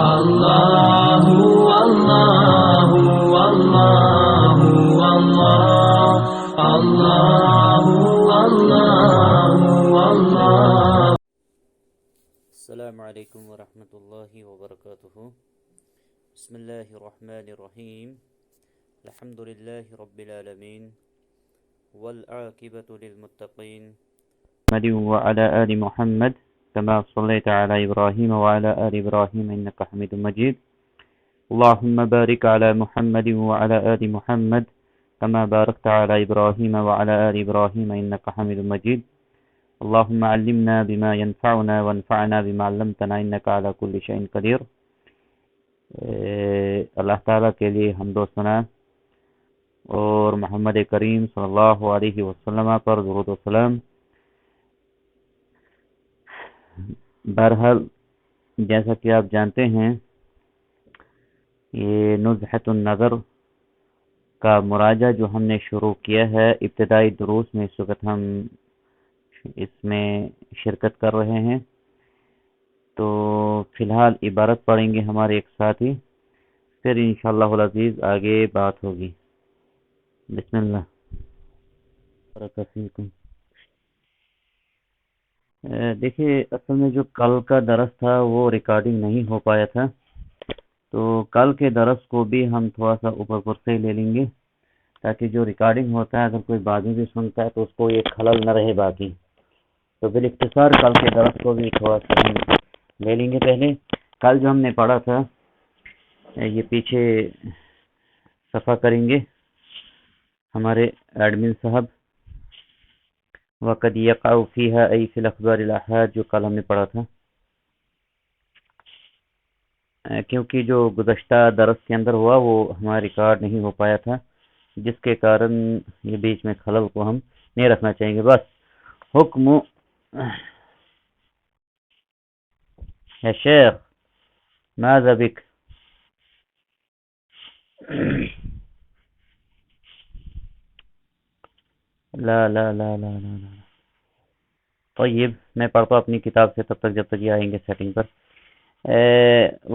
Allahu Allahu Allahu Allah Allahu Allahu Allah. Assalamu alaikum wa rahmatullahi wa barakatuhu. Bismillahir Rahmanir Rahim. Alhamdulillahi Rabbil Alamin. Wal aqibatu lil muttaqin. Wa ala ali Muhammad كما صليت على إبراهيم وعلى آل إبراهيم إنك حميد مجيد. اللهم بارك على محمد وعلى آل محمد كما باركت على إبراهيم وعلى آل إبراهيم إنك حميد مجيد. اللهم علمنا بما ينفعنا وانفعنا بما علمتنا إنك على كل شيء قدير. اللہ تعالیٰ کے لیے حمد و ثنا اور محمد کریم صلی اللہ علیہ وسلم پر درود و سلام. بہرحال جیسا کہ آپ جانتے ہیں یہ نزہۃ النظر کا مراجعہ جو ہم نے شروع کیا ہے ابتدائی دروس میں، اس وقت ہم اس میں شرکت کر رہے ہیں. تو فی الحال عبارت پڑھیں گے ہمارے ایک ساتھی، پھر انشاءاللہ العزیز آگے بات ہوگی. بسم اللہ. دیکھیے اصل میں جو کل کا درس تھا وہ ریکارڈنگ نہیں ہو پایا تھا، تو کل کے درس کو بھی ہم تھوڑا سا اوپر سے لے لیں گے تاکہ جو ریکارڈنگ ہوتا ہے اگر کوئی بعد میں بھی سنتا ہے تو اس کو یہ خلل نہ رہے باقی. تو بالاختصار کل کے درس کو بھی تھوڑا سا ہم لے لیں گے. پہلے کل جو ہم نے پڑھا تھا یہ پیچھے صفحہ کریں گے ہمارے ایڈمن صاحب. وقد یقع فیہا ای فی الاخبار الاحاد جو کل ہم نے پڑھا تھا، کیونکہ جو گزشتہ درس کے اندر ہوا وہ ہمارا ریکارڈ نہیں ہو پایا تھا، جس کے کارن یہ بیچ میں خلل کو ہم نہیں رکھنا چاہیں گے. بس حکم یا شیخ ماذا بک. لا لا لا لا لا لا. طیب میں پڑھتا ہوں اپنی کتاب سے تب تک جب تک یہ آئیں گے سیٹنگ پر.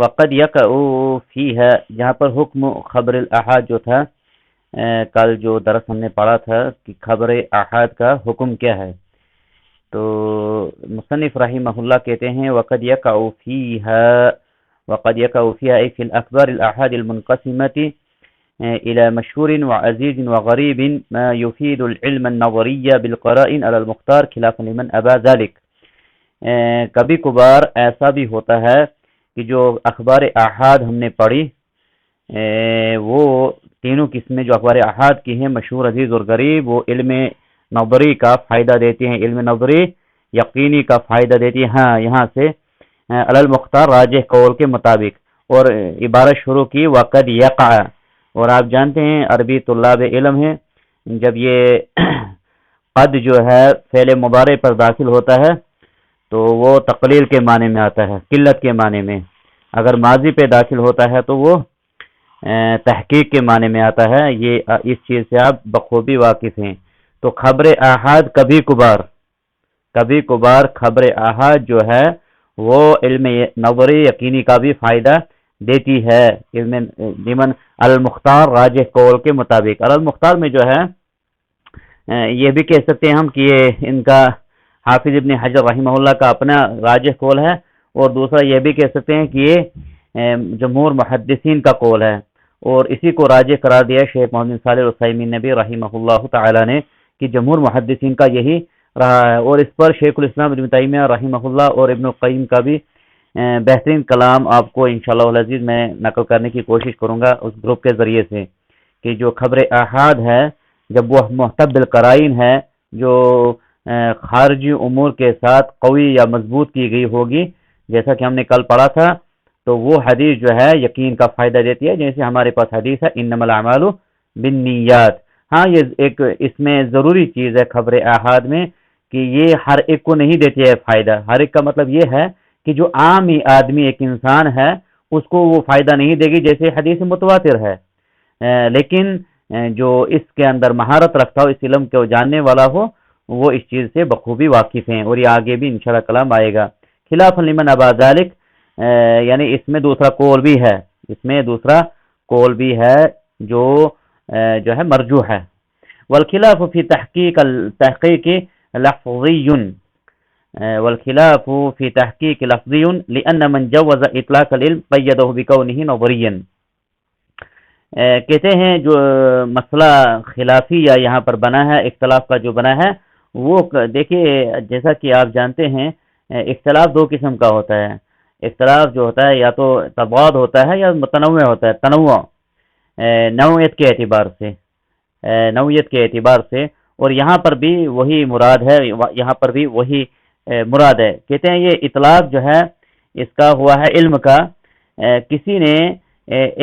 وقد یقع فیہا جہاں پر حکم خبر الاحاد جو تھا، کل جو درس ہم نے پڑھا تھا کہ خبر احاد کا حکم کیا ہے، تو مصنف رحمہ اللہ کہتے ہیں وقد یقع فیہا ای فی الاخبار الاحاد المنقسمة إلى مشهور وعزيز وغريب ما يفيد العلم النظري بالقرائن على المختار خلافا لمن أبى ذلك. کبھی کبھار ایسا بھی ہوتا ہے کہ جو اخبار احاد ہم نے پڑھی وہ تینوں قسمیں جو اخبار احاد کی ہیں، مشہور، عزیز اور غریب، وہ علم نظری کا فائدہ دیتی ہیں، علم نظری یقینی کا فائدہ دیتی ہیں. ہاں یہاں سے علی المختار راجح قول کے مطابق، اور عبارت شروع کی وقد یقع. اور آپ جانتے ہیں عربی طلاب علم ہیں، جب یہ قد جو ہے فعل مضارع پر داخل ہوتا ہے تو وہ تقلیل کے معنی میں آتا ہے، قلت کے معنی میں. اگر ماضی پہ داخل ہوتا ہے تو وہ تحقیق کے معنی میں آتا ہے. یہ اس چیز سے آپ بخوبی واقف ہیں. تو خبر احاد کبھی کبھار خبر احاد جو ہے وہ علم نظری یقینی کا بھی فائدہ دیتی ہے، علم لمن المختار راجح قول کے مطابق. المختار میں جو ہے یہ بھی کہہ سکتے ہیں ہم کہ یہ ان کا حافظ ابن حجر رحمہ اللہ کا اپنا راجح قول ہے، اور دوسرا یہ بھی کہہ سکتے ہیں کہ یہ جمہور محدثین کا قول ہے، اور اسی کو راجح قرار دیا شیخ محمد صالح العثیمین نے بھی رحمہ اللہ تعالی نے کہ جمہور محدثین کا یہی رہا ہے. اور اس پر شیخ الاسلام ابن تیمیہ رحمہ اللہ اور ابن القیم کا بھی بہترین کلام آپ کو انشاءاللہ العزیز میں نقل کرنے کی کوشش کروں گا اس گروپ کے ذریعے سے، کہ جو خبر احاد ہے جب وہ محتب بالقرائن ہے، جو خارجی امور کے ساتھ قوی یا مضبوط کی گئی ہوگی، جیسا کہ ہم نے کل پڑھا تھا، تو وہ حدیث جو ہے یقین کا فائدہ دیتی ہے. جیسے ہمارے پاس حدیث ہے انما الاعمال بالنیات. ہاں یہ ایک اس میں ضروری چیز ہے خبر احاد میں کہ یہ ہر ایک کو نہیں دیتی ہے فائدہ. ہر ایک کا مطلب یہ ہے کہ جو عام آدمی ایک انسان ہے اس کو وہ فائدہ نہیں دے گی جیسے حدیث متواتر ہے، لیکن جو اس کے اندر مہارت رکھتا ہو، اس علم کو جاننے والا ہو، وہ اس چیز سے بخوبی واقف ہیں، اور یہ آگے بھی انشاءاللہ کلام آئے گا. خلاف لمن ابا ذالک، یعنی اس میں دوسرا قول بھی ہے، اس میں دوسرا قول بھی ہے جو ہے مرجوح ہے. والخلاف فی تحقیق لفظی، والخلاف فی تحقیق لفظی لأن من جوز اطلاق العلم قیدہ بکونہ نظریا. کہتے ہیں جو مسئلہ خلافیہ یہاں پر بنا ہے، اختلاف کا جو بنا ہے وہ دیکھیے جیسا کہ آپ جانتے ہیں اختلاف دو قسم کا ہوتا ہے. اختلاف جو ہوتا ہے یا تو تضاد ہوتا ہے یا متنوع ہوتا ہے. تنوع نوعیت کے اعتبار سے، نوعیت کے اعتبار سے، اور یہاں پر بھی وہی مراد ہے، یہاں پر بھی وہی مراد ہے. کہتے ہیں یہ اطلاق جو ہے اس کا ہوا ہے علم کا. کسی نے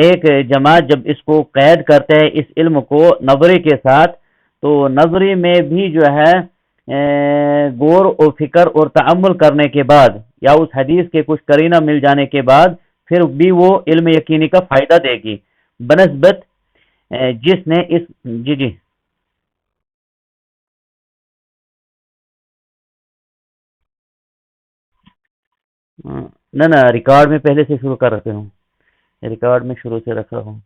ایک جماعت جب اس کو قید کرتے ہیں اس علم کو نظری کے ساتھ، تو نظری میں بھی جو ہے غور و فکر اور تعمل کرنے کے بعد یا اس حدیث کے کچھ قرینہ مل جانے کے بعد پھر بھی وہ علم یقینی کا فائدہ دے گی بنسبت جس نے اس جی نہ ریکارڈ میں پہلے سے شروع کر رکھے ہوں، ریکارڈ میں شروع سے رکھا ہوں.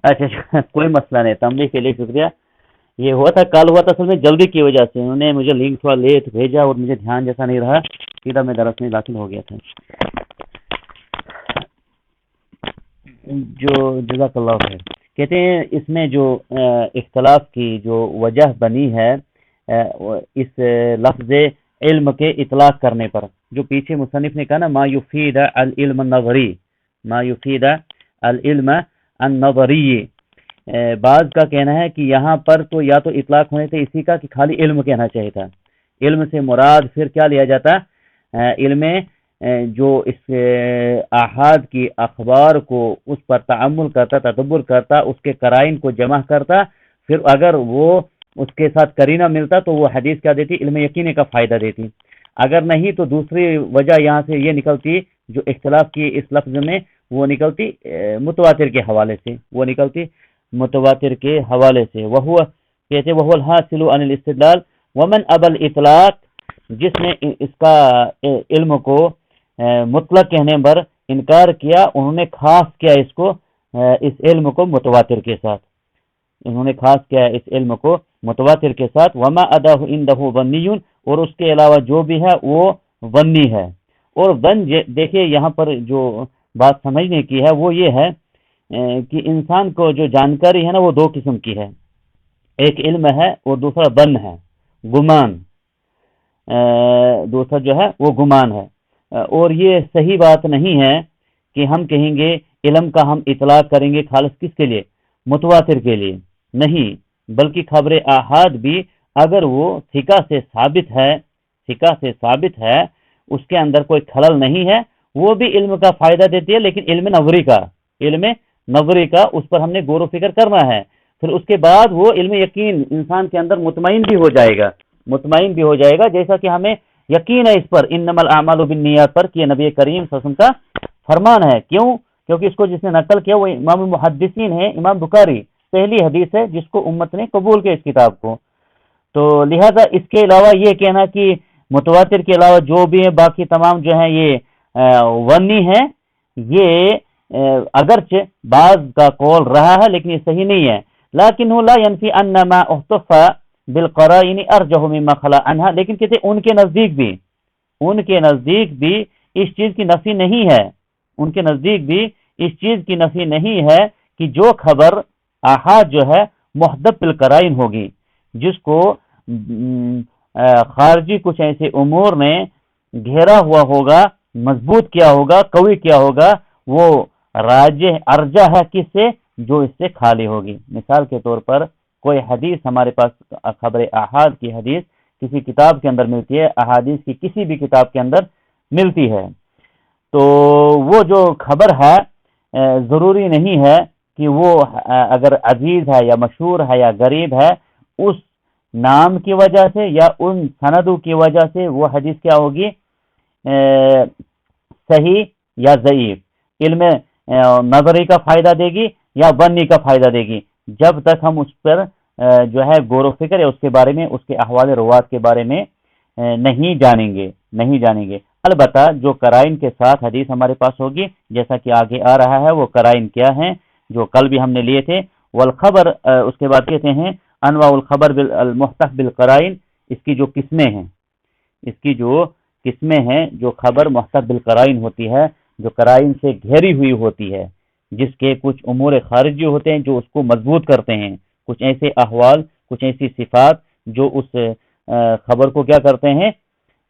اچھا کوئی مسئلہ نہیں، تنبیہ کے لیے شکریہ. یہ ہوا تھا کل ہوا تھا اصل میں جلدی کی وجہ سے، انہوں نے مجھے لنک تھوڑا لیٹ بھیجا اور مجھے دھیان جیسا نہیں رہا، سیدھا میں درس میں داخل ہو گیا تھا. جو جزاک اللہ خیر. کہتے ہیں اس میں جو اختلاف کی جو وجہ بنی ہے اس لفظ علم کے اطلاق کرنے پر، جو پیچھے مصنف نے کہا نا ما یفید العلم النظری، ما یفید العلم النظری، بعض کا کہنا ہے کہ یہاں پر تو یا تو اطلاق ہونے تھے اسی کا کہ خالی علم کہنا چاہیے تھا. علم سے مراد پھر کیا لیا جاتا؟ علم جو اس احاد کی اخبار کو اس پر تعمل کرتا، تدبر کرتا، اس کے قرائن کو جمع کرتا، پھر اگر وہ اس کے ساتھ قرینہ ملتا تو وہ حدیث کیا دیتی؟ علم یقینی کا فائدہ دیتی. اگر نہیں تو دوسری وجہ یہاں سے یہ نکلتی جو اختلاف کی اس لفظ میں وہ نکلتی متواتر کے حوالے سے، وہ نکلتی متواتر کے حوالے سے. وہ کہتے وہ الحاصل عن الاستدلال ومن ابى الاطلاق، جس نے اس کا علم کو مطلق کہنے پر انکار کیا انہوں نے خاص کیا اس کو اس علم کو متواتر کے ساتھ، انہوں نے خاص کیا اس علم کو متواتر کے ساتھ. وما اداه عنده ظنی، اور اس کے علاوہ جو بھی ہے وہ ظنی ہے. اور ظن دیکھیے یہاں پر جو بات سمجھنے کی ہے وہ یہ ہے کہ انسان کو جو جانکاری ہے نا وہ دو قسم کی ہے، ایک علم ہے اور دوسرا ظن ہے، گمان. دوسرا جو ہے وہ گمان ہے. اور یہ صحیح بات نہیں ہے کہ ہم کہیں گے علم کا ہم اطلاق کریں گے خالص کس کے لیے؟ متواتر کے لیے نہیں، بلکہ خبر احاد بھی اگر وہ ثقہ سے ثابت ہے، ثقہ سے ثابت ہے، اس کے اندر کوئی خلل نہیں ہے، وہ بھی علم کا فائدہ دیتی ہے، لیکن علم نظری کا، علم نظری کا اس پر ہم نے غور و فکر کرنا ہے. پھر اس کے بعد وہ علم یقین انسان کے اندر مطمئن بھی ہو جائے گا، مطمئن بھی ہو جائے گا، جیسا کہ ہمیں یقین ہے اس پر انما الاعمال بالنیات پر کہ نبی کریم صلی اللہ علیہ وسلم کا فرمان ہے. کیوں؟ کیونکہ اس کو جس نے نقل کیا وہ امام محدثین ہے، امام بخاری، پہلی حدیث ہے جس کو امت نے قبول کیا اس کتاب کو. تو لہذا اس کے علاوہ یہ کہنا کہ متواتر کے علاوہ جو بھی ہیں باقی تمام جو ہیں یہ ونی ہیں، یہ اگرچہ بعض کا قول رہا ہے لیکن یہ صحیح نہیں ہے. لیکنہ لا ينفی ان ما احتف بالقرائن ارجح مما خلا عنها، لیکن کہتے ہیں ان کے نزدیک بھی اس چیز کی نفی نہیں ہے، ان کے نزدیک بھی اس چیز کی نفی نہیں ہے کہ جو خبر احاد جو ہے محدث بالقرائن ہوگی، جس کو خارجی کچھ ایسے امور نے گھیرا ہوا ہوگا، مضبوط کیا ہوگا، قوی کیا ہوگا، وہ راجح ارجح ہے کس سے؟ جو اس سے خالی ہوگی. مثال کے طور پر کوئی حدیث ہمارے پاس خبر احاد کی حدیث کسی کتاب کے اندر ملتی ہے، احادیث کی کسی بھی کتاب کے اندر ملتی ہے، تو وہ جو خبر ہے ضروری نہیں ہے کہ وہ اگر عزیز ہے یا مشہور ہے یا غریب ہے اس نام کی وجہ سے یا ان سندوں کی وجہ سے وہ حدیث کیا ہوگی؟ صحیح یا ضعیف. علم نظری کا فائدہ دے گی یا ظنی کا فائدہ دے گی، جب تک ہم اس پر جو ہے غور و فکر ہے اس کے بارے میں، اس کے احوال روات کے بارے میں نہیں جانیں گے. البتہ جو قرائن کے ساتھ حدیث ہمارے پاس ہوگی، جیسا کہ آگے آ رہا ہے، وہ قرائن کیا ہیں جو کل بھی ہم نے لیے تھے. والخبر اس کے بعد کہتے ہیں انواع الخبر المحتف بالقرائن، اس کی جو قسمیں ہیں، اس کی جو قسمیں ہیں جو خبر محتف بالقرائن ہوتی ہے، جو قرائن سے گھیری ہوئی ہوتی ہے، جس کے کچھ امور خارجی ہوتے ہیں جو اس کو مضبوط کرتے ہیں، کچھ ایسے احوال، کچھ ایسی صفات جو اس خبر کو کیا کرتے ہیں،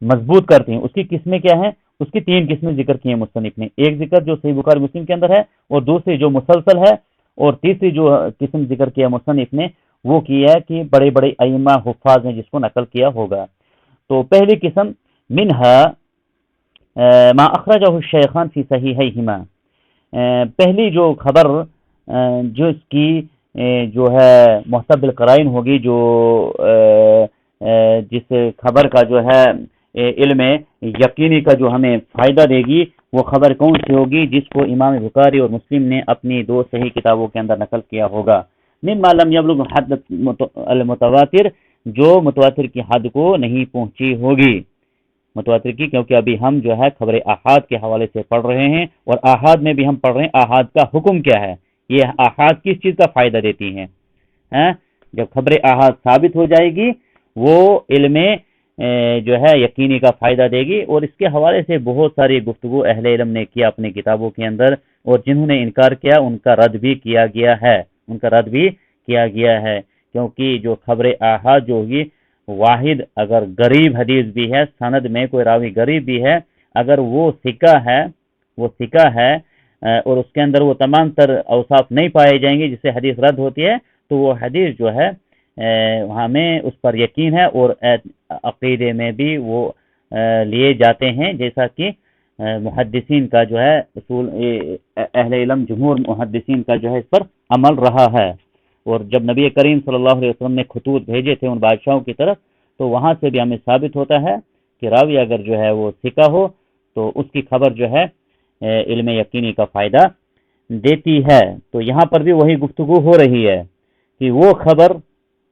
مضبوط کرتے ہیں. اس کی قسمیں کیا ہیں؟ اس کی 3 قسمیں ذکر کی ہیں مصنف نے. ایک ذکر جو صحیح بخاری مسلم کے اندر ہے، اور دوسری جو مسلسل ہے، اور تیسری جو قسم ذکر کیا مصنف نے وہ کی ہے کہ بڑے بڑے ائمہ حفاظ نے جس کو نقل کیا ہوگا. تو پہلی قسم منہا ما اخرجہ الشیخان فی صحیحیہما، پہلی جو خبر جو اس کی جو ہے محتف بالقرائن ہوگی، جو جس خبر کا جو ہے علم یقینی کا جو ہمیں فائدہ دے گی، وہ خبر کون سی ہوگی؟ جس کو امام بخاری اور مسلم نے اپنی 2 صحیح کتابوں کے اندر نقل کیا ہوگا. مما لم یبلغ حد المتواتر، جو متواتر کی حد کو نہیں پہنچی ہوگی، متواتر کی، کیونکہ ابھی ہم جو ہے خبر احاد کے حوالے سے پڑھ رہے ہیں، اور احاد میں بھی ہم پڑھ رہے ہیں احاد کا حکم کیا ہے، یہ احاد کس چیز کا فائدہ دیتی ہیں. جب خبر احاد ثابت ہو جائے گی وہ علم جو ہے یقینی کا فائدہ دے گی. اور اس کے حوالے سے بہت ساری گفتگو اہل علم نے کیا اپنی کتابوں کے اندر، اور جنہوں نے انکار کیا ان کا رد بھی کیا گیا ہے، کیونکہ جو خبر احاد جو ہوگی، واحد اگر غریب حدیث بھی ہے، سند میں کوئی راوی غریب بھی ہے، اگر وہ ثقہ ہے اور اس کے اندر وہ تمام تر اوصاف نہیں پائے جائیں گے جس سے حدیث رد ہوتی ہے، تو وہ حدیث جو ہے ہمیں اس پر یقین ہے، اور عقیدے میں بھی وہ لیے جاتے ہیں، جیسا کہ محدثین کا جو ہے اصول، اہل علم جمہور محدثین کا جو ہے اس پر عمل رہا ہے. اور جب نبی کریم صلی اللہ علیہ وسلم نے خطوط بھیجے تھے ان بادشاہوں کی طرف، تو وہاں سے بھی ہمیں ثابت ہوتا ہے کہ راوی اگر جو ہے وہ ثقہ ہو تو اس کی خبر جو ہے علم یقینی کا فائدہ دیتی ہے. تو یہاں پر بھی وہی گفتگو ہو رہی ہے کہ وہ خبر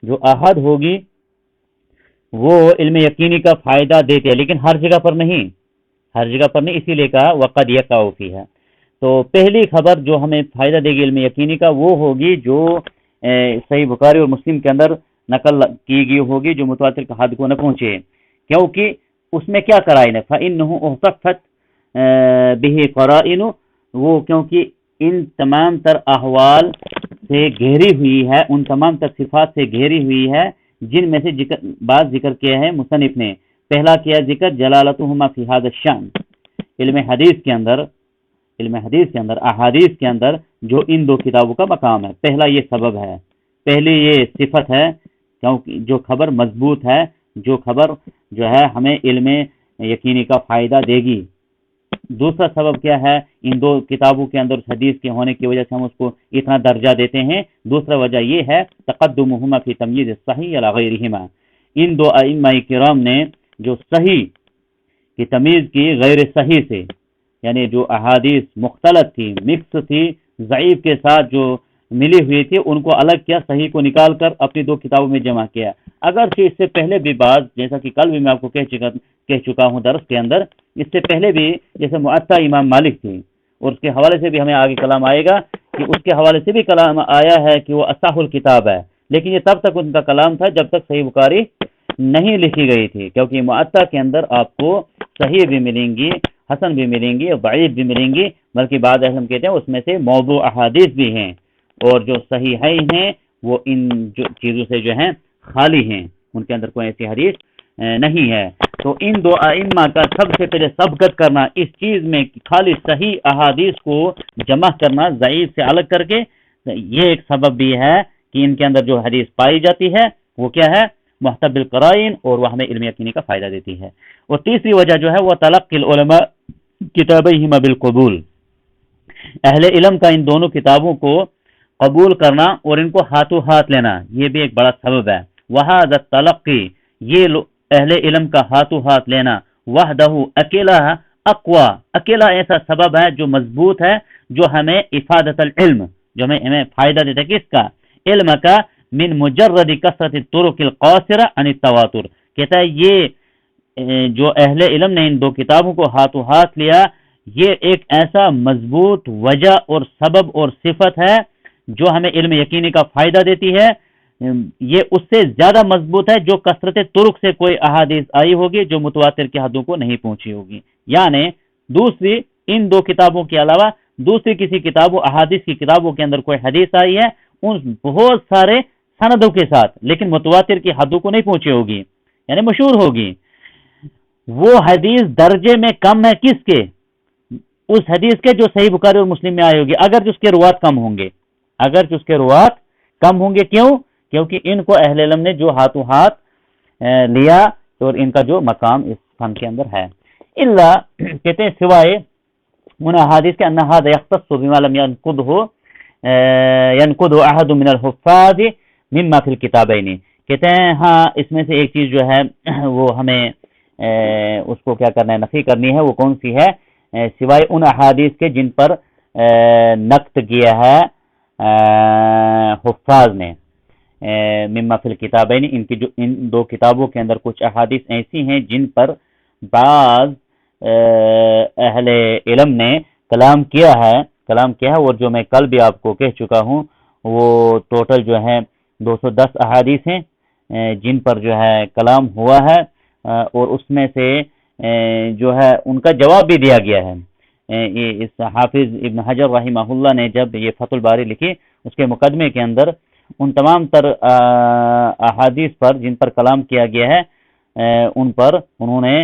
جو احاد ہوگی وہ علم یقینی کا فائدہ دیتے ہیں، لیکن ہر جگہ پر نہیں، اسی لیے کہا وقد یقع فیہا. تو پہلی خبر جو ہمیں فائدہ دے گی علم یقینی کا وہ ہوگی جو صحیح بخاری اور مسلم کے اندر نقل کی گئی ہوگی، جو متواتر کا حد کو نہ پہنچے، کیونکہ اس میں کیا قرائن ہے، فإنہ احتفت بہ قرائن، وہ کیونکہ ان تمام تر احوال سے گہری ہوئی ہے، ان تمام تر صفات سے گہری ہوئی ہے جن میں سے بعض ذکر کیا ہے مصنف نے. پہلا کیا ذکر جلالتہما فی ھذا الشأن، علم حدیث کے اندر احادیث کے اندر جو ان 2 کتابوں کا مقام ہے. پہلا یہ سبب ہے، پہلی یہ صفت ہے، کیونکہ جو خبر مضبوط ہے، جو خبر جو ہے ہمیں علم یقینی کا فائدہ دے گی. دوسرا سبب کیا ہے؟ ان 2 کتابوں کے اندر حدیث کے ہونے کی وجہ سے ہم اس کو اتنا درجہ دیتے ہیں. دوسرا وجہ یہ ہے تقدمہما فی تمییز الصحیح علی غیرہما، ان 2 ائمہ کرام نے جو صحیح کی تمیز کی غیر صحیح سے، یعنی جو احادیث مختلط تھی، مکس تھی، ضعیف کے ساتھ جو ملی ہوئی تھی، ان کو الگ کیا، صحیح کو نکال کر اپنی 2 کتابوں میں جمع کیا. اگرچہ اس سے پہلے بھی بعض، جیسا کہ کل بھی میں آپ کو کہہ چکا ہوں درس کے اندر، اس سے پہلے بھی جیسے معطا امام مالک تھی، اور اس کے حوالے سے بھی ہمیں آگے کلام آئے گا کہ اس کے حوالے سے بھی کلام آیا ہے کہ وہ اصح الکتاب ہے، لیکن یہ تب تک ان کا کلام تھا جب تک صحیح بخاری نہیں لکھی گئی تھی، کیونکہ معطا کے اندر آپ کو صحیح بھی ملیں گی، حسن بھی ملیں گی، اور ضعیف بھی ملیں گی، بلکہ بعض اہل کہتے ہیں اس میں سے موضوع احادیث بھی ہیں، اور جو صحیحین ہیں وہ ان چیزوں سے جو ہیں خالی ہیں، ان کے اندر کوئی ایسی حدیث نہیں ہے. تو ان 2 ائمہ کا سب سے پہلے سبقت کرنا اس چیز میں، خالی صحیح احادیث کو جمع کرنا ضعیف سے الگ کر کے، یہ ایک سبب بھی ہے کہ ان کے اندر جو حدیث پائی جاتی ہے وہ کیا ہے، محتف بالقرائن، اور وہ ہمیں علم یقینی کا فائدہ دیتی ہے. اور تیسری وجہ جو ہے وہ تلقی العلماء کتابیہما بالقبول، اہل علم کا ان دونوں کتابوں کو قبول کرنا اور ان کو ہاتھوں ہاتھ لینا، یہ بھی ایک بڑا سبب ہے. وہذا التلقی، یہ اہل علم کا ہاتھوں ہاتھ لینا، وحدہ، اکیلا، اقوا، اکیلا ایسا سبب ہے جو مضبوط ہے، جو ہمیں افادت العلم، جو ہمیں فائدہ دیتا ہے، کس کا، علم کا، من مجرد کثرت الطرق القاصرہ عن التواتر. کہتا ہے یہ جو اہل علم نے ان دو کتابوں کو ہاتھوں ہاتھ لیا، یہ ایک ایسا مضبوط وجہ اور سبب اور صفت ہے جو ہمیں علم یقینی کا فائدہ دیتی ہے۔ یہ اس سے زیادہ مضبوط ہے جو کثرت طرق سے کوئی احادیث آئی ہوگی جو متواتر کی حدوں کو نہیں پہنچی ہوگی، یعنی دوسری ان دو کتابوں کے علاوہ دوسری کسی کتابوں احادیث کی کتابوں کے اندر کوئی حدیث آئی ہے ان بہت سارے سندوں کے ساتھ، لیکن متواتر کی حدوں کو نہیں پہنچی ہوگی، یعنی مشہور ہوگی۔ وہ حدیث درجے میں کم ہے کس کے؟ اس حدیث کے جو صحیح بخاری اور مسلم میں آئی ہوگی، اگر جو اس کے روات کم ہوں گے، اگر جو اس کے روات کم ہوں گے۔ کیوں؟ کیونکہ ان کو اہل علم نے جو ہاتھوں ہاتھ لیا اور ان کا جو مقام اس فن کے اندر ہے۔ اللہ کہتے ہیں سوائے ان احادیث کے انہا هذا يختص بما لم ينقضه احد من الحفاظ مما في الكتابين، کہتے ہیں ہاں اس میں سے ایک چیز جو ہے وہ ہمیں اس کو کیا کرنا ہے، نفی کرنی ہے۔ وہ کون سی ہے؟ سوائے ان احادیث کے جن پر نقد کیا ہے حفاظ نے، مما فی الکتابین، ان کی جو ان دو کتابوں کے اندر کچھ احادیث ایسی ہیں جن پر بعض اہل علم نے کلام کیا ہے اور جو میں کل بھی آپ کو کہہ چکا ہوں وہ ٹوٹل جو ہے 210 احادیث ہیں جن پر جو ہے کلام ہوا ہے، اور اس میں سے جو ہے ان کا جواب بھی دیا گیا ہے۔ اس حافظ ابن حجر رحمہ اللہ نے جب یہ فتح الباری لکھی اس کے مقدمے کے اندر ان تمام تر احادیث پر جن پر کلام کیا گیا ہے ان پر انہوں نے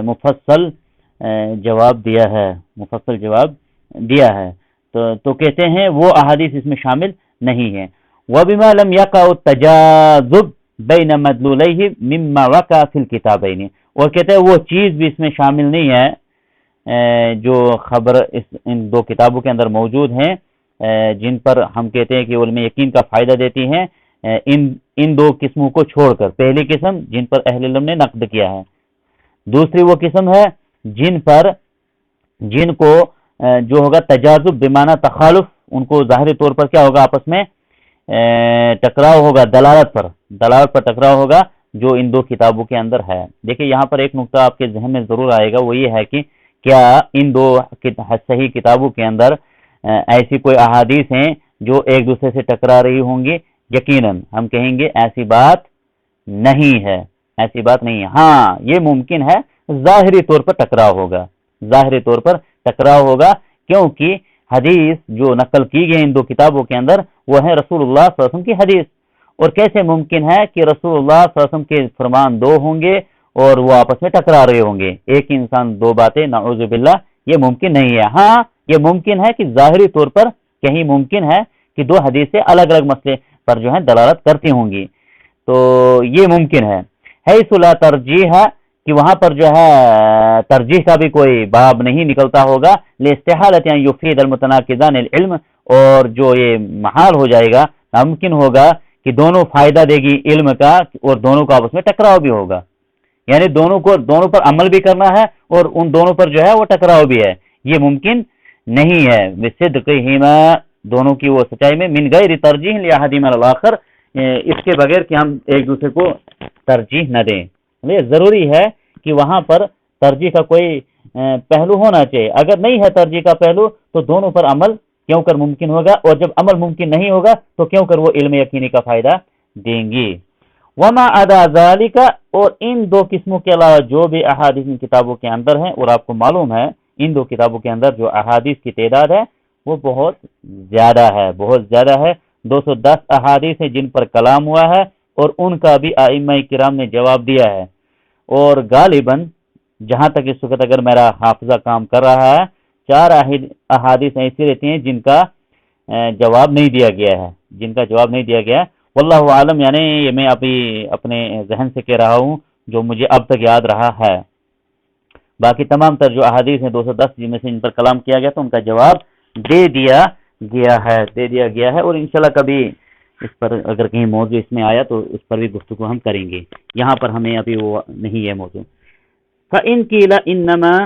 مفصل جواب دیا ہے، تو کہتے ہیں وہ احادیث اس میں شامل نہیں ہیں۔ وَبِمَا لَمْ يَقَعُ التَّجَاذُبُ بَيْنَ مَدْلُولَيْهِ مِمَّا وَقَعَ فِي الْكِتَابَيْنِ، اور کہتے ہیں وہ چیز بھی اس میں شامل نہیں ہے جو خبر ان دو کتابوں کے اندر موجود ہیں جن پر ہم کہتے ہیں کہ علم یقین کا فائدہ دیتی ہیں، ان دو قسموں کو چھوڑ کر۔ پہلی قسم جن پر اہل علم نے نقد کیا ہے، دوسری وہ قسم ہے جن کو جو ہوگا تجاذب بمعنی تخالف، ان کو ظاہری طور پر کیا ہوگا، آپس میں ٹکراؤ ہوگا، دلالت پر ٹکراؤ ہوگا جو ان دو کتابوں کے اندر ہے۔ دیکھیں یہاں پر ایک نقطہ آپ کے ذہن میں ضرور آئے گا، وہ یہ ہے کہ کیا ان دو صحیح کتابوں کے اندر ایسی کوئی احادیث ہیں جو ایک دوسرے سے ٹکرا رہی ہوں گی؟ یقیناً ہم کہیں گے ایسی بات نہیں ہے، ہاں یہ ممکن ہے ظاہری طور پر ٹکراؤ ہوگا، کیونکہ حدیث جو نقل کی گئی ان دو کتابوں کے اندر وہ ہے رسول اللہ صلی اللہ علیہ وسلم کی حدیث، اور کیسے ممکن ہے کہ رسول اللہ صلی اللہ علیہ وسلم کے فرمان دو ہوں گے اور وہ آپس میں ٹکرا رہے ہوں گے؟ ایک انسان دو باتیں، نعوذ باللہ، یہ ممکن نہیں ہے۔ ہاں یہ ممکن ہے کہ ظاہری طور پر کہیں ممکن ہے کہ دو حدیثیں الگ الگ مسئلے پر جو ہے دلالت کرتی ہوں گی، تو یہ ممکن ہے۔ حیث لا ترجیح، کہ وہاں پر جو ہے ترجیح کا بھی کوئی باب نہیں نکلتا ہوگا، لاستحالۃ ان یفید المتناقضان العلم، اور جو یہ محال ہو جائے گا، ناممکن ہوگا کہ دونوں فائدہ دے گی علم کا اور دونوں کا آپس میں ٹکراؤ بھی ہوگا، یعنی دونوں پر عمل بھی کرنا ہے اور ان دونوں پر جو ہے وہ ٹکراؤ بھی ہے، یہ ممکن نہیں ہے۔ بصدقہما، دونوں کی وہ سچائی میں، من غیر ترجیح لاحدہما علی الاخر، اس کے بغیر کہ ہم ایک دوسرے کو ترجیح نہ دیں۔ ضروری ہے کہ وہاں پر ترجیح کا کوئی پہلو ہونا چاہیے، اگر نہیں ہے ترجیح کا پہلو تو دونوں پر عمل کیوں کر ممکن ہوگا، اور جب عمل ممکن نہیں ہوگا تو کیوں کر وہ علم یقینی کا فائدہ دیں گی۔ وما عدا ذالک، اور ان دو قسموں کے علاوہ جو بھی احادیث ان کتابوں کے اندر ہیں، اور آپ کو معلوم ہے ان دو کتابوں کے اندر جو احادیث کی تعداد ہے وہ بہت زیادہ ہے، 210 احادیث ہیں جن پر کلام ہوا ہے، اور ان کا بھی ائمہ کرام نے جواب دیا ہے، اور غالباً جہاں تک اس وقت اگر میرا حافظہ کام کر رہا ہے 4 احادیث ایسی رہتی ہیں جن کا جواب نہیں دیا گیا ہے، واللہ عالم، یعنی یہ میں ابھی اپنے ذہن سے کہہ رہا ہوں جو مجھے اب تک یاد رہا ہے۔ باقی تمام تر جو احادیث ہیں 210 جن میں سے ان پر کلام کیا گیا تو ان کا جواب دے دیا گیا ہے، اور انشاءاللہ کبھی اس پر اگر کہیں موضوع اس میں آیا تو اس پر بھی گفتگو ہم کریں گے، یہاں پر ہمیں ابھی وہ نہیں ہے موضوع۔ فَإِن قِيلَ إِنَّمَا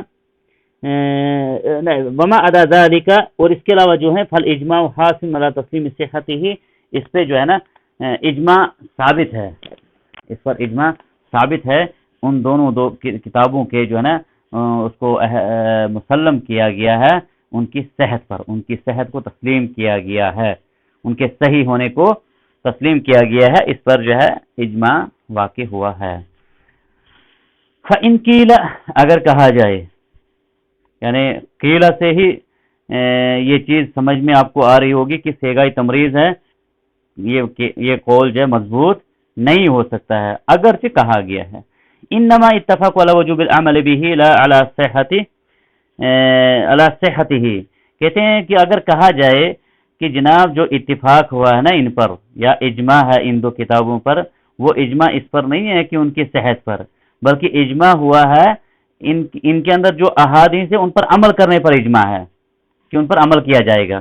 وَمَا عَدَى ذَلِكَ، اور اس کے علاوہ جو ہے فَالْإِجْمَاعُ حَاصِلٌ عَلَى تَسْلِيمِ صِحَّتِهِ، اس پہ جو ہے نا اجماع ثابت ہے، اس پر اجماع ثابت ہے ان دونوں کتابوں کے جو ہے نا اس کو مسلم کیا گیا ہے ان کی صحت پر، ان کی صحت کو تسلیم کیا گیا ہے، ان کے صحیح ہونے کو تسلیم کیا گیا ہے، اس پر جو ہے اجماع واقع ہوا ہے۔ فَإِن قِيلَ اگر کہا جائے، یعنی قیلہ سے ہی یہ چیز سمجھ میں آپ کو آ رہی ہوگی کہ صیغہ تمریض ہے، یہ قول جو ہے مضبوط نہیں ہو سکتا ہے اگرچہ کہا گیا ہے۔ انما اتفق على وجوب العمل به لا على صحته، کہتے ہیں کہ اگر کہا جائے کہ جناب جو اتفاق ہوا ہے نا ان پر، یا اجماع ہے ان دو کتابوں پر، وہ اجماع اس پر نہیں ہے کہ ان کی صحت پر، بلکہ اجماع ہوا ہے ان کے اندر جو احادیث ہیں ان پر عمل کرنے پر اجماع ہے کہ ان پر عمل کیا جائے گا۔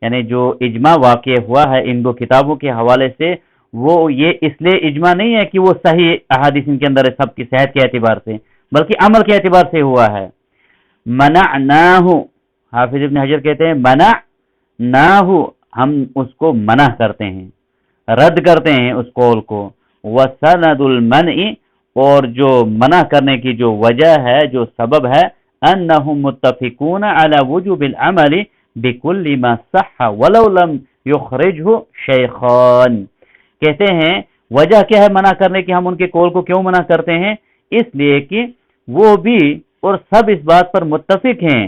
یعنی جو اجماع واقع ہوا ہے ان دو کتابوں کے حوالے سے، وہ یہ اس لیے اجماع نہیں ہے کہ وہ صحیح احادیث ان کے اندر ہے سب کی صحت کے اعتبار سے، بلکہ عمل کے اعتبار سے ہوا ہے۔ منعناہ، حافظ ابن حجر کہتے ہیں منعناہ، ہم اس کو منع کرتے ہیں، رد کرتے ہیں اس قول کو۔ وسند المنع، اور جو منع کرنے کی جو وجہ ہے، جو سبب ہے، انہم متفقون علی وجوب العمل بکل ما صح ولو لم یخرجہ شیخان، کہتے ہیں وجہ کیا ہے منع کرنے کی، ہم ان کے قول کو کیوں منع کرتے ہیں؟ اس لیے کہ وہ بھی اور سب اس بات پر متفق ہیں،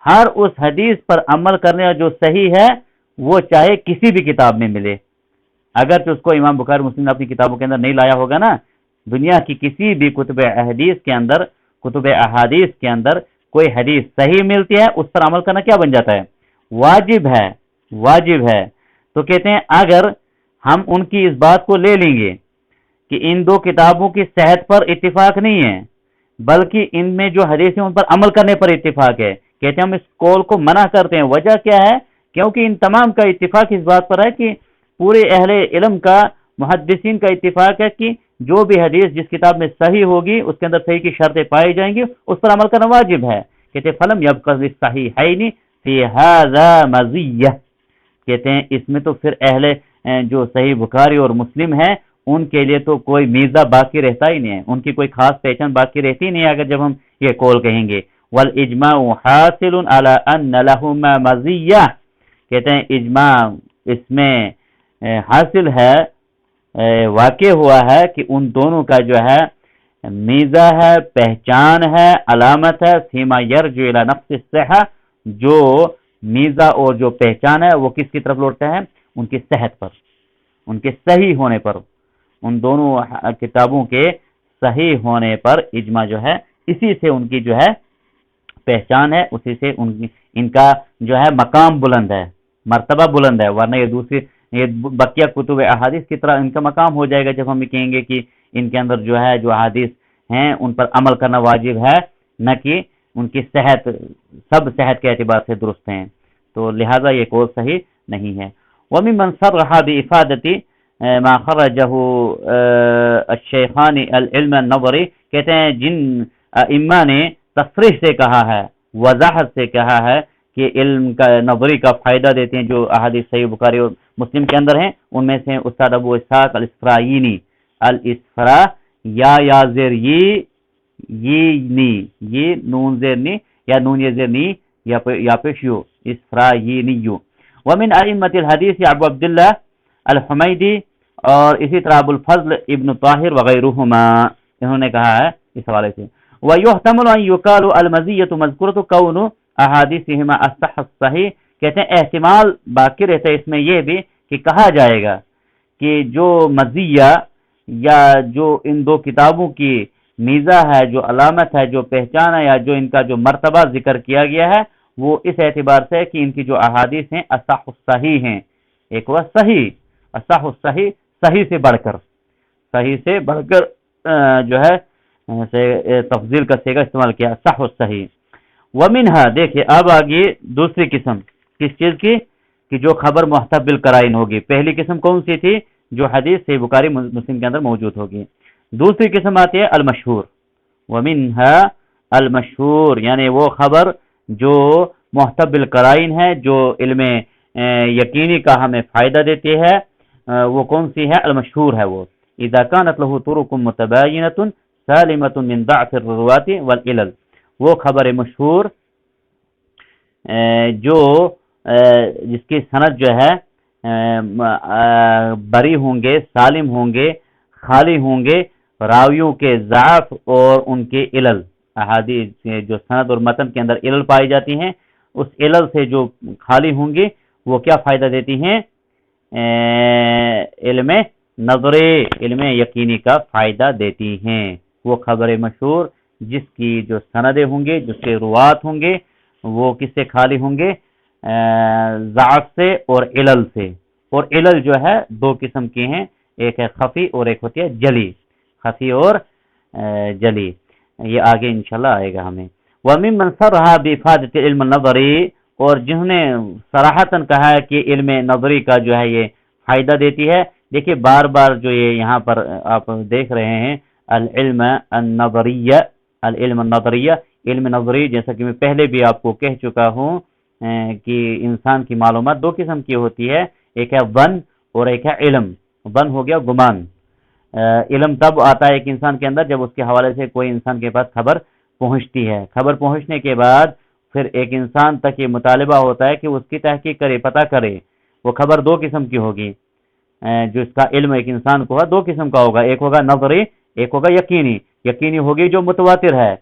ہر اس حدیث پر عمل کرنے جو صحیح ہے وہ چاہے کسی بھی کتاب میں ملے، اگرچہ اس کو امام بخاری مسلم نے اپنی کتابوں کے اندر نہیں لایا ہوگا نا، دنیا کی کسی بھی کتب احادیث کے اندر کوئی حدیث صحیح ملتی ہے، اس پر عمل کرنا کیا بن جاتا ہے؟ واجب ہے۔ تو کہتے ہیں اگر ہم ان کی اس بات کو لے لیں گے کہ ان دو کتابوں کی صحت پر اتفاق نہیں ہے، بلکہ ان میں جو حدیث ہیں ان پر عمل کرنے پر اتفاق ہے، کہتے ہیں ہم اس قول کو منع کرتے ہیں۔ وجہ کیا ہے؟ کیونکہ ان تمام کا اتفاق اس بات پر ہے کہ پورے اہل علم کا، محدثین کا اتفاق ہے کہ جو بھی حدیث جس کتاب میں صحیح ہوگی اس کے اندر صحیح کی شرطیں پائی جائیں گی، اس پر عمل کرنا واجب ہے۔ کہتے ہیں فلم یبقى للصحیحین فی ھذا مزیہ، کہتے ہیں اس میں تو پھر اہل جو صحیح بخاری اور مسلم ہیں ان کے لیے تو کوئی میزہ باقی رہتا ہی نہیں ہے، ان کی کوئی خاص پہچان باقی رہتی نہیں ہے اگر جب ہم یہ قول کہیں گے۔ والاجماع حاصل علی ان لہما مزیہ، کہتے ہیں اجماع اس میں حاصل ہے، واقع ہوا ہے کہ ان دونوں کا جو ہے میزہ ہے، پہچان ہے، علامت ہے، فیما یرجع الی نفس الصحہ، جو میزہ اور جو پہچان ہے وہ کس کی طرف لوٹتا ہے؟ ان کی صحت پر، ان کے صحیح ہونے پر، ان دونوں کتابوں کے صحیح ہونے پر اجماع جو ہے اسی سے ان کی جو ہے پہچان ہے، اسی سے ان کا جو ہے مقام بلند ہے، مرتبہ بلند ہے، ورنہ یہ بقیہ کتب احادیث کی طرح ان کا مقام ہو جائے گا جب ہم یہ کہیں گے کہ ان کے اندر جو ہے جو احادیث ہیں ان پر عمل کرنا واجب ہے، نہ کہ ان کی صحت سب صحت کے اعتبار سے درست ہیں، تو لہذا یہ قول صحیح نہیں ہے۔ وَمِمَّنْ صَرَّحَ بِإِفَادَةِ مَا خَرَّجَهُ الشَّيْخَانِ الْعِلْمَ النَّظَرِ، کہتے ہیں جن ائمہ نے تصریح سے کہا ہے، وضاحت سے کہا ہے کہ علم کا نظری کا فائدہ دیتے ہیں جو احادیث صحیح بخاری اور مسلم کے اندر ہیں، ان میں سے استاد ابو اسحاق الاسفرائینی، الاسفرا یا زیر یہ نون زیر نی یا نون یہ زیر نی یا پیش یو، اسفرائینی۔ ومن ائمۃ الحدیث ابو عبداللہ الحمیدی، اور اسی طرح ابو الفضل ابن طاہر وغیرہما، انہوں نے کہا ہے اس حوالے سے۔ وَيُحْتَمُلُ أَن يُقَالُ الْمَزِيَّةُ مَذْكُورَةُ كَوْنُ أَحَادِيثِهِمَا أَصَحَّ الصَّحِيحِ، کہتے ہیں احتمال باقی رہتا ہے اس میں یہ بھی کہ کہا جائے گا کہ جو مزیہ یا جو ان دو کتابوں کی میزہ ہے، جو علامت ہے، جو پہچان ہے، یا جو ان کا جو مرتبہ ذکر کیا گیا ہے، وہ اس اعتبار سے کہ ان کی جو احادیث ہیں اصح الصحیح ہیں، ایک وہ صحیح، اصح الصحیح، صحیح سے بڑھ کر جو ہے تفضیل کا صیغہ استعمال کیا، صح الصحیح۔ ومنہا، دیکھیں اب آگے دوسری قسم کس چیز کی، کہ جو خبر محتف بالقرائن ہوگی۔ پہلی قسم کون سی تھی؟ جو حدیث صحیح بخاری مسلم کے اندر موجود ہوگی۔ دوسری قسم آتی ہے المشہور، ومنہا المشہور، یعنی وہ خبر جو محتف بالقرائن ہے، جو علم یقینی کا ہمیں فائدہ دیتی ہے، وہ کون سی ہے؟ المشہور ہے وہ۔ اذا كانت له طرق متباینۃ سالمۃ من ضعف الروات والعلل، وہ خبر مشہور جو جس کی سند جو ہے بری ہوں گے، سالم ہوں گے، خالی ہوں گے راویوں کے ضعف اور ان کے علل، احادیث جو سند اور متن کے اندر علل پائی جاتی ہیں، اس علل سے جو خالی ہوں گی وہ کیا فائدہ دیتی ہیں؟ علم نظری، علم یقینی کا فائدہ دیتی ہیں۔ وہ خبر مشہور جس کی جو سندیں ہوں گے، جس کے روات ہوں گے، وہ کس سے خالی ہوں گے؟ ضعف سے اور علل سے۔ اور علل جو ہے دو قسم کی ہیں، ایک ہے خفی اور ایک ہوتی ہے جلی، خفی اور جلی، یہ آگے انشاءاللہ آئے گا ہمیں۔ وَمِمَّنْ صَرَّحَ بِإِفَادَةِ الْعِلْمِ النَّظَرِي، اور جنہوں نے صراحتاً کہا ہے کہ علم نظری کا جو ہے یہ فائدہ دیتی ہے۔ دیکھیے بار بار جو یہ یہاں پر آپ دیکھ رہے ہیں العلم النظریہ، العلم النظریہ، علم نظری، جیسا کہ میں پہلے بھی آپ کو کہہ چکا ہوں کہ انسان کی معلومات دو قسم کی ہوتی ہے، ایک ہے ظن اور ایک ہے علم۔ ظن ہو گیا گمان، علم تب آتا ہے ایک انسان کے اندر جب اس کے حوالے سے کوئی انسان کے پاس خبر پہنچتی ہے، خبر پہنچنے کے بعد پھر ایک انسان تک یہ مطالبہ ہوتا ہے کہ اس کی تحقیق کرے، پتہ کرے۔ وہ خبر دو قسم کی ہوگی، جو اس کا علم ایک انسان کو ہے دو قسم کا ہوگا، ایک ہوگا نظری، ایک ہوگا یقینی۔ یقینی ہوگی جو متواتر ہے،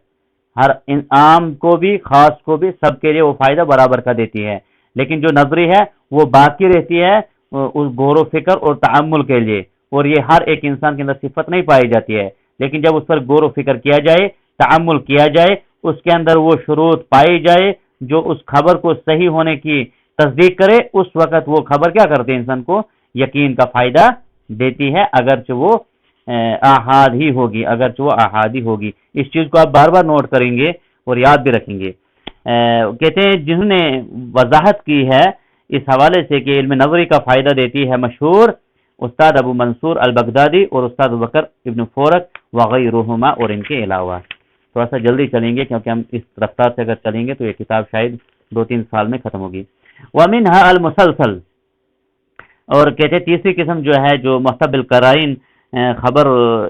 ہر عام کو بھی خاص کو بھی سب کے لیے وہ فائدہ برابر کا دیتی ہے، لیکن جو نظری ہے وہ باقی رہتی ہے اس غور و فکر اور تعامل کے لیے، اور یہ ہر ایک انسان کے اندر صفت نہیں پائی جاتی ہے، لیکن جب اس پر غور و فکر کیا جائے، تعامل کیا جائے، اس کے اندر وہ شروط پائی جائے جو اس خبر کو صحیح ہونے کی تصدیق کرے، اس وقت وہ خبر کیا کرتے ہیں؟ انسان کو یقین کا فائدہ دیتی ہے، اگرچہ وہ احاد ہی ہوگی، اگرچہ وہ احاد ہی ہوگی۔ اس چیز کو آپ بار بار نوٹ کریں گے اور یاد بھی رکھیں گے۔ کہتے ہیں جنہوں نے وضاحت کی ہے اس حوالے سے کہ علم نظری کا فائدہ دیتی ہے، مشہور استاد ابو منصور البغدادی اور استاد بکر ابن فورک وغیرہما، اور ان کے علاوہ۔ تھوڑا سا جلدی چلیں گے کیونکہ ہم اس رفتار سے اگر چلیں گے تو یہ کتاب شاید 2-3 سال میں ختم ہوگی۔ وَمِنْهَا الْمُسَلْسَلْ، اور کہتے ہیں تیسری قسم جو ہے جو محتمل قرائن خبر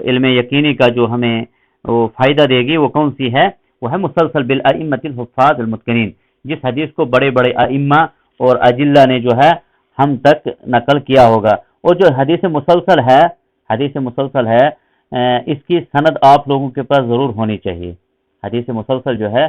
علم یقینی کا جو ہمیں وہ فائدہ دے گی، وہ کون سی ہے؟ وہ ہے مسلسل بالائمۃ الحفاظ المتقنین، جس حدیث کو بڑے بڑے ائمہ اور اجلہ نے جو ہے ہم تک نقل کیا ہوگا۔ اور جو حدیث مسلسل ہے، حدیث مسلسل ہے، اس کی سند آپ لوگوں کے پاس ضرور ہونی چاہیے۔ حدیث مسلسل جو ہے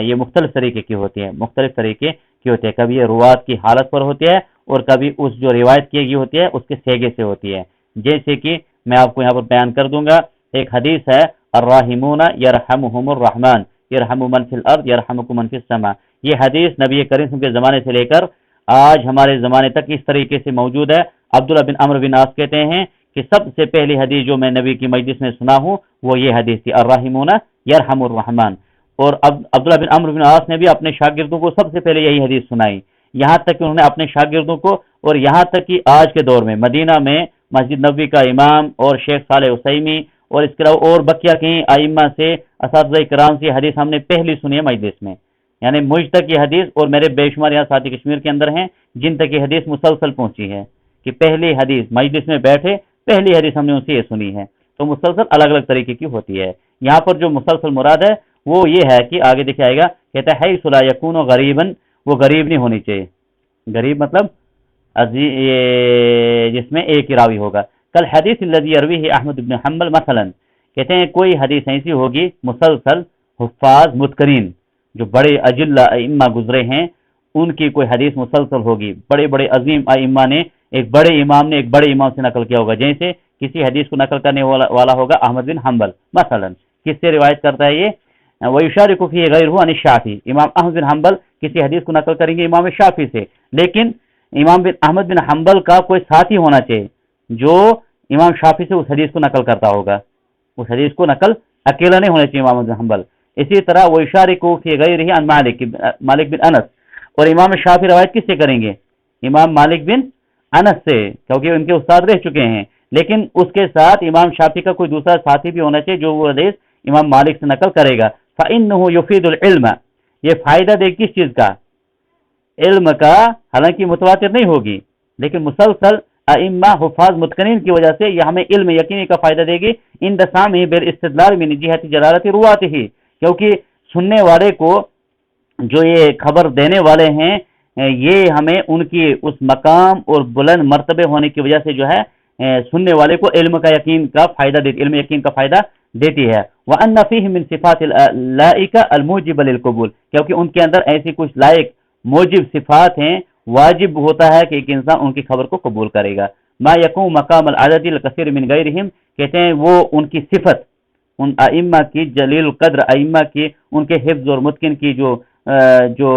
یہ مختلف طریقے کی ہوتی ہے، مختلف طریقے کی ہوتی ہے، کبھی یہ روات کی حالت پر ہوتی ہے اور کبھی اس جو روایت کی گئی ہوتی ہے اس کے سیگے سے ہوتی ہے۔ جیسے کہ میں آپ کو یہاں پر بیان کر دوں گا، ایک حدیث ہے الراحمون یرحمہم الرحمن یرحم من فی الارض یرحمکم من فی السماء۔ یہ حدیث نبی کریم کے زمانے سے لے کر آج ہمارے زمانے تک اس طریقے سے موجود ہے۔ عبداللہ بن عمرو بن عاص کہتے ہیں کہ سب سے پہلی حدیث جو میں نبی کی مجلس میں سنا ہوں وہ یہ حدیث تھی، الراحمون یرحم الرحمن۔ اور عبداللہ بن عمرو بن عاص نے بھی اپنے شاگردوں کو سب سے پہلے یہی حدیث سنائی، یہاں تک کہ انہوں نے اپنے شاگردوں کو، اور یہاں تک کہ آج کے دور میں مدینہ میں مسجد نبوی کا امام اور شیخ صالح عثیمی اور اس کے علاوہ اور بقیہ کہیں ائمہ سے اساتذہ کرام سے حدیث ہم نے پہلی سنی ہے مجلس میں، یعنی مجھ تک یہ حدیث، اور میرے بے شمار یہاں ساتھی کشمیر کے اندر ہیں جن تک یہ حدیث مسلسل پہنچی ہے کہ پہلی حدیث مجلس میں بیٹھے پہلی حدیث ہم نے ان سے یہ سنی ہے۔ تو مسلسل الگ الگ طریقے کی ہوتی ہے۔ یہاں پر جو مسلسل مراد ہے وہ یہ ہے کہ آگے دیکھا جائے گا، کہتا ہے حیث لا یکون غریباً، وہ غریب نہیں ہونی چاہیے۔ غریب مطلب جس میں ایک ہی راوی ہوگا۔ کل حدیث الذی یرویہ احمد بن حنبل مثلا، کہتے ہیں کوئی حدیث ایسی ہوگی مسلسل حفاظ متقنین جو بڑے اجلہ ائمہ گزرے ہیں ان کی کوئی حدیث مسلسل ہوگی، بڑے بڑے عظیم ائمہ نے، ایک بڑے امام نے ایک بڑے امام سے نقل کیا ہوگا، جیسے کسی حدیث کو نقل کرنے والا ہوگا احمد بن حنبل مثلا، کس سے روایت کرتا ہے یہ؟ وَيُشَارِكُ فِيهِ غَيْرُهُ عَنِ الشَّافِعِي، امام احمد بن حنبل کسی حدیث کو نقل کریں گے امام شافعی سے، لیکن امام احمد بن حنبل کا کوئی ساتھی ہونا چاہیے جو امام شافعی سے اس حدیث کو نقل کرتا ہوگا، اس حدیث کو نقل اکیلا نہیں ہونا چاہیے امام بن حنبل۔ اسی طرح وَيُشَارِكُ فِي غَيْرِهِ عَنْ مالک بن انس، اور امام شافعی روایت کس سے کریں گے؟ امام مالک بن انس سے، کیونکہ ان کے استاد رہ چکے ہیں، لیکن اس کے ساتھ امام شافعی کا کوئی دوسرا ساتھی بھی ہونا چاہیے جو وہ حدیث امام مالک سے نقل کرے گا۔ فَإِنَّهُ يُفِيدُ الْعِلْمَ، یہ فائدہ دے کس چیز کا؟ علم کا، حالانکہ متواتر نہیں ہوگی لیکن مسلسل ائمہ حفاظ متقنین کی وجہ سے یہ ہمیں علم یقینی کا فائدہ دے گی ان دسامہ بالاستدلال من جہت جلالت رواته، کیونکہ سننے والے کو جو یہ خبر دینے والے ہیں یہ ہمیں ان کی اس مقام اور بلند مرتبے ہونے کی وجہ سے جو ہے سننے والے کو علم کا یقین کا فائدہ دیتی، علم یقین کا فائدہ دیتی ہے۔ وَأَنَّ فِيهِ مِن صِفَاتِ اللَّائِكَ الْمُوجِبَ لِلْقُبُولِ، کیونکہ ان کے اندر ایسی کچھ لائق موجب صفات ہیں، واجب ہوتا ہے کہ ایک انسان ان کی خبر کو قبول کرے گا۔ ما یقوم مقام العدد الکثیر من غیرہم، کہتے ہیں وہ ان کی صفت، ان ائمہ کی جلیل القدر ائمہ کی، ان کے حفظ اور متقن کی جو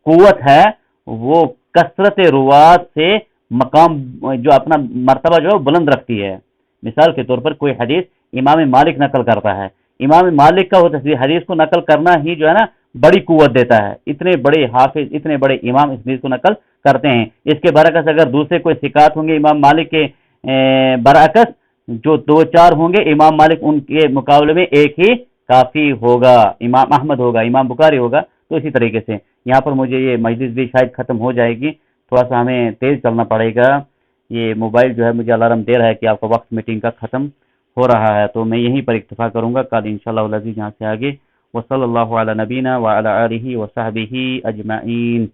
قوت ہے وہ کثرت روات سے مقام جو اپنا مرتبہ جو ہے بلند رکھتی ہے۔ مثال کے طور پر کوئی حدیث امام مالک نقل کرتا ہے، امام مالک کا وہ تصویر حدیث کو نقل کرنا ہی جو ہے نا بڑی قوت دیتا ہے، اتنے بڑے حافظ اتنے بڑے امام اس حدیث کو نقل کرتے ہیں۔ اس کے برعکس اگر دوسرے کوئی ثقات ہوں گے امام مالک کے برعکس جو دو چار ہوں گے، امام مالک ان کے مقابلے میں ایک ہی کافی ہوگا، امام احمد ہوگا، امام بخاری ہوگا۔ تو اسی طریقے سے یہاں پر مجھے یہ مجلس بھی شاید ختم ہو جائے گی، تھوڑا سا ہمیں تیز چلنا پڑے گا، یہ موبائل جو ہے مجھے الارم دے رہا ہے کہ آپ کا وقت میٹنگ کا ختم ہو رہا ہے، تو میں یہیں پر اکتفا کروں گا، کل انشاءاللہ العزیز یہاں سے آگے۔ وصلی اللہ علی نبینا وعلی آلہ وصحبہ اجمعین۔